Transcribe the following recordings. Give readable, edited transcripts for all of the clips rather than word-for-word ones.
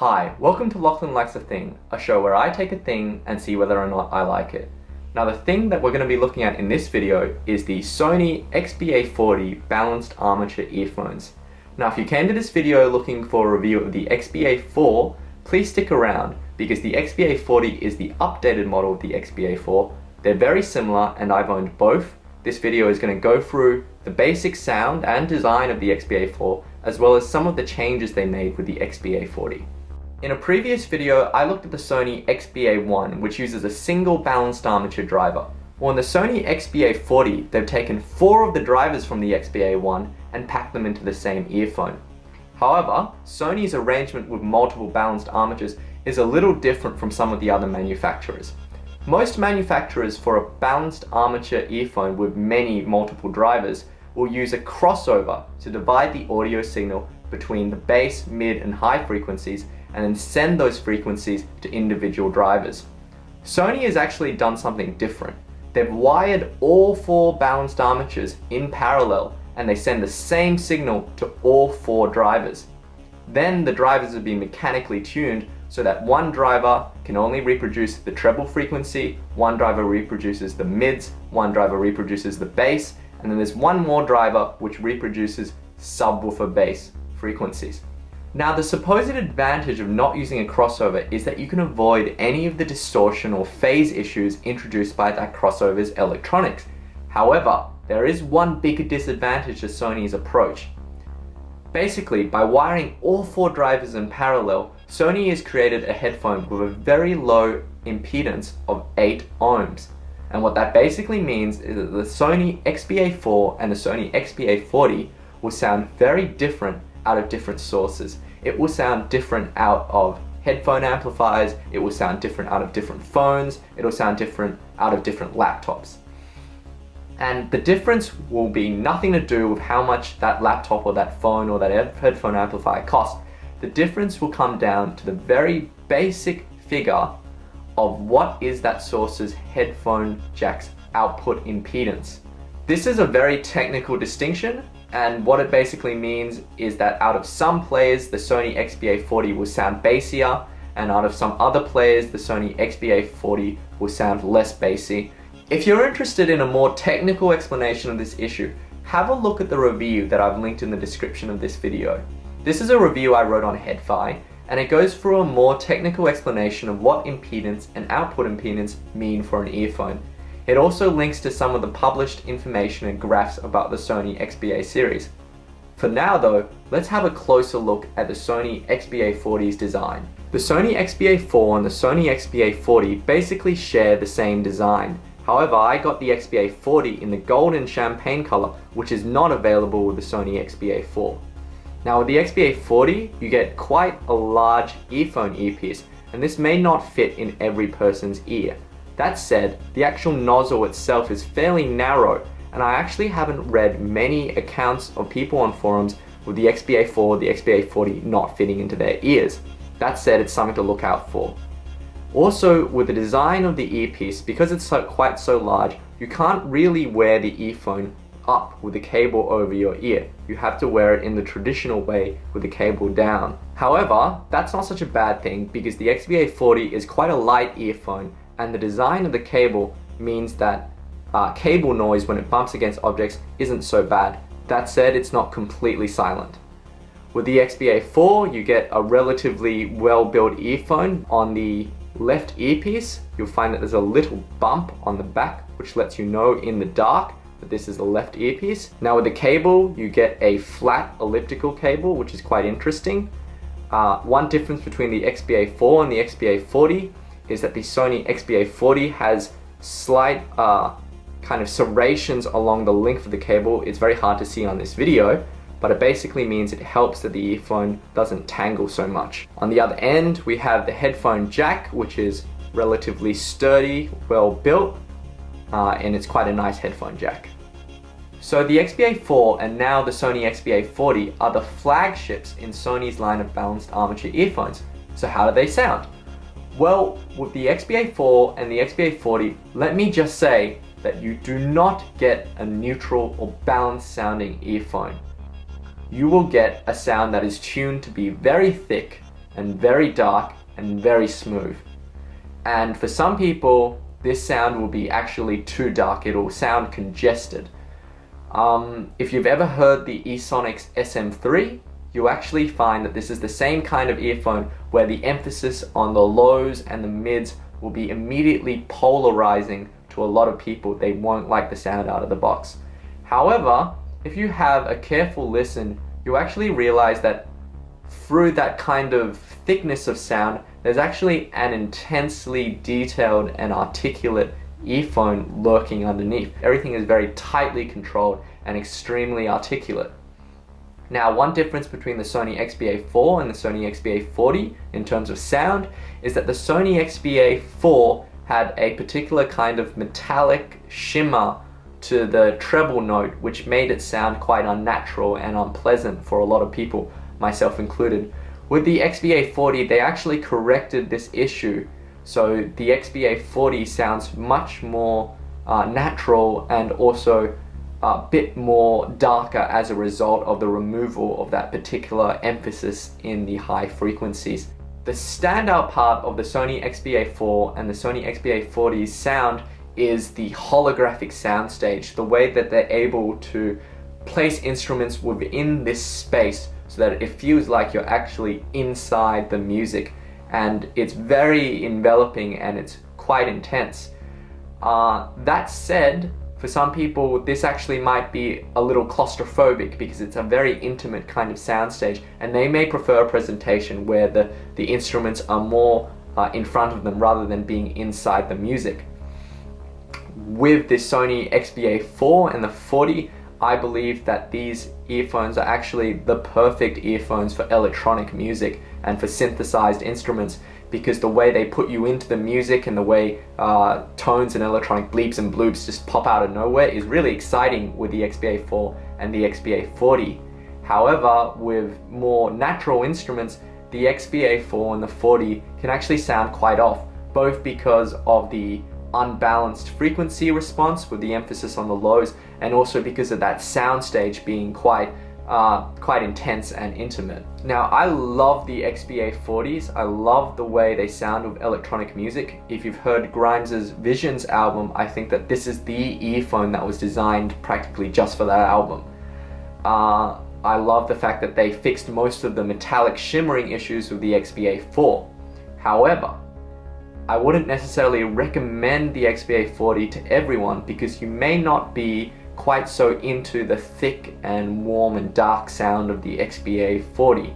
Hi, welcome to Lachlan Likes a Thing, a show where I take a thing and see whether or not I like it. Now the thing that we're going to be looking at in this video is the Sony XBA-40 balanced armature earphones. Now if you came to this video looking for a review of the XBA-4, please stick around because the XBA-40 is the updated model of the XBA-4. They're very similar and I've owned both. This video is going to go through the basic sound and design of the XBA-4 as well as some of the changes they made with the XBA-40. In a previous video, I looked at the Sony XBA-1, which uses a single balanced armature driver. Well, in the Sony XBA-40, they've taken 4 of the drivers from the XBA-1 and packed them into the same earphone. However, Sony's arrangement with multiple balanced armatures is a little different from some of the other manufacturers. Most manufacturers for a balanced armature earphone with many multiple drivers will use a crossover to divide the audio signal between the bass, mid, and high frequencies and then send those frequencies to individual drivers. Sony has actually done something different. They've wired all 4 balanced armatures in parallel and they send the same signal to all 4 drivers. Then the drivers have been mechanically tuned so that one driver can only reproduce the treble frequency, one driver reproduces the mids, one driver reproduces the bass, and then there's one more driver which reproduces subwoofer bass frequencies. Now the supposed advantage of not using a crossover is that you can avoid any of the distortion or phase issues introduced by that crossover's electronics. However, there is one big disadvantage to Sony's approach. Basically, by wiring all 4 drivers in parallel, Sony has created a headphone with a very low impedance of 8 ohms. And what that basically means is that the Sony XBA-4 and the Sony XBA-40 will sound very different out of different sources. It will sound different out of headphone amplifiers, it will sound different out of different phones, it will sound different out of different laptops. And the difference will be nothing to do with how much that laptop or that phone or that headphone amplifier costs. The difference will come down to the very basic figure of what is that source's headphone jack's output impedance. This is a very technical distinction, and what it basically means is that out of some players the Sony XBA-40 will sound bassier, and out of some other players the Sony XBA-40 will sound less bassy. If you're interested in a more technical explanation of this issue, have a look at the review that I've linked in the description of this video. This is a review I wrote on HeadFi, and it goes through a more technical explanation of what impedance and output impedance mean for an earphone. It also links to some of the published information and graphs about the Sony XBA series. For now though, let's have a closer look at the Sony XBA-40's design. The Sony XBA-4 and the Sony XBA-40 basically share the same design. However, I got the XBA-40 in the golden champagne color, which is not available with the Sony XBA-4. Now with the XBA-40, you get quite a large earphone earpiece, and this may not fit in every person's ear. That said, the actual nozzle itself is fairly narrow, and I actually haven't read many accounts of people on forums with the XBA-4, the XBA-40 not fitting into their ears. That said, it's something to look out for. Also, with the design of the earpiece, because it's quite so large, you can't really wear the earphone up with the cable over your ear. You have to wear it in the traditional way with the cable down. However, that's not such a bad thing because the XBA-40 is quite a light earphone, and the design of the cable means that cable noise when it bumps against objects isn't so bad. That said, it's not completely silent. With the XBA-4, you get a relatively well-built earphone. On the left earpiece, you'll find that there's a little bump on the back which lets you know in the dark that this is the left earpiece. Now with the cable, you get a flat elliptical cable, which is quite interesting. One difference between the XBA-4 and the XBA-40 is that the Sony XBA-40 has slight kind of serrations along the length of the cable. It's very hard to see on this video, but it basically means it helps that the earphone doesn't tangle so much. On the other end, we have the headphone jack, which is relatively sturdy, well built, and it's quite a nice headphone jack. So the XBA-4 and now the Sony XBA-40 are the flagships in Sony's line of balanced armature earphones. So how do they sound? Well, with the XBA-4 and the XBA-40, let me just say that you do not get a neutral or balanced sounding earphone. You will get a sound that is tuned to be very thick and very dark and very smooth. And for some people, this sound will be actually too dark. It'll sound congested. If you've ever heard the eSonics SM3, you'll actually find that this is the same kind of earphone where the emphasis on the lows and the mids will be immediately polarizing to a lot of people. They won't like the sound out of the box. However, if you have a careful listen, you'll actually realize that through that kind of thickness of sound, there's actually an intensely detailed and articulate earphone lurking underneath. Everything is very tightly controlled and extremely articulate. Now, one difference between the Sony XBA-4 and the Sony XBA-40 in terms of sound is that the Sony XBA-4 had a particular kind of metallic shimmer to the treble note, which made it sound quite unnatural and unpleasant for a lot of people, myself included. With the XBA-40, they actually corrected this issue, so the XBA-40 sounds much more natural and also a bit more darker as a result of the removal of that particular emphasis in the high frequencies. The standout part of the Sony XBA-4 and the Sony XBA-40's sound is the holographic soundstage, the way that they're able to place instruments within this space so that it feels like you're actually inside the music, and it's very enveloping and it's quite intense. That said, for some people this actually might be a little claustrophobic because it's a very intimate kind of soundstage, and they may prefer a presentation where the instruments are more in front of them rather than being inside the music. With the Sony XBA-4 and the 40, I believe that these earphones are actually the perfect earphones for electronic music and for synthesized instruments, because the way they put you into the music and the way tones and electronic bleeps and bloops just pop out of nowhere is really exciting with the XBA-4 and the XBA-40. However, with more natural instruments, the XBA-4 and the 40 can actually sound quite off, both because of the unbalanced frequency response with the emphasis on the lows, and also because of that soundstage being quite intense and intimate. Now, I love the XBA-40s. I love the way they sound with electronic music. If you've heard Grimes's Visions album, I think that this is the earphone that was designed practically just for that album. I love the fact that they fixed most of the metallic shimmering issues with the XBA-4. However, I wouldn't necessarily recommend the XBA-40 to everyone because you may not be quite so into the thick and warm and dark sound of the XBA-40.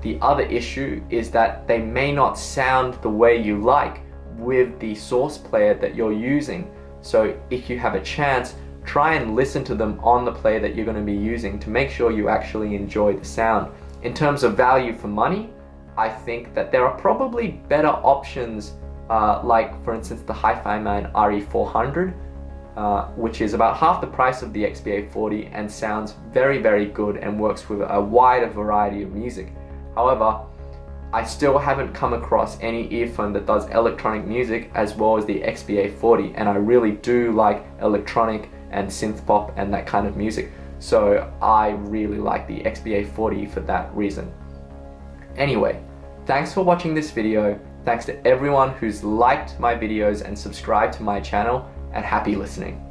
The other issue is that they may not sound the way you like with the source player that you're using. So if you have a chance, try and listen to them on the player that you're going to be using to make sure you actually enjoy the sound. In terms of value for money, I think that there are probably better options like, for instance, the HiFiMan RE400, which is about half the price of the XBA-40 and sounds very, very good and works with a wider variety of music. However, I still haven't come across any earphone that does electronic music as well as the XBA-40, and I really do like electronic and synth pop and that kind of music, so I really like the XBA-40 for that reason. Anyway, thanks for watching this video. Thanks to everyone who's liked my videos and subscribed to my channel, and happy listening.